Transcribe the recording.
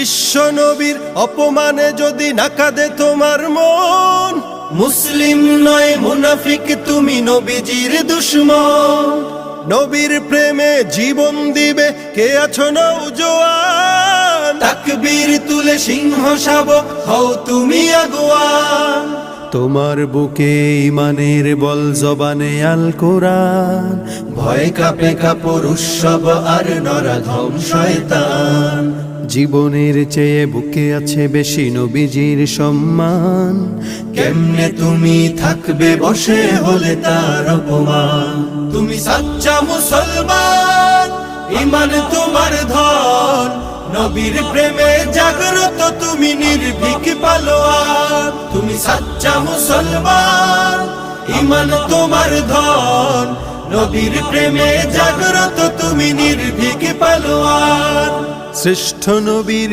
বিশ্ব নবীর অপমানে যদি না কাঁদে তোমার মন, মুসলিম নয় মুনাফিক তুমি নবীজির দুশমন। নবীর প্রেমে জীবন দিবে কে আছো নওজোয়ান, তাকবীর তুলে সিংহ শাবক হও তুমি আগুয়ান। তোমার বুকে ইমানের বল জবানে আল কোরআন, ভয় কাঁপে কাপড় উৎসব আর নরাধম শয়তান। জীবনের চেয়ে বুকে আছে বেশি নবীজির সম্মান, কেমনে তুমি থাকবে বসে হলে তার অপমান। তুমি সাচ্চা মুসলমান, ইমান তোমার ধন, নবীর প্রেমে জাগ্রত তুমি নির্ভীক পালোয়ান। তুমি সাচ্চা মুসলমান, ইমান তোমার ধন, নবীর প্রেমে জাগ্রত তুমি নির্ভীক পালোয়ান। শ্রেষ্ঠ নবীর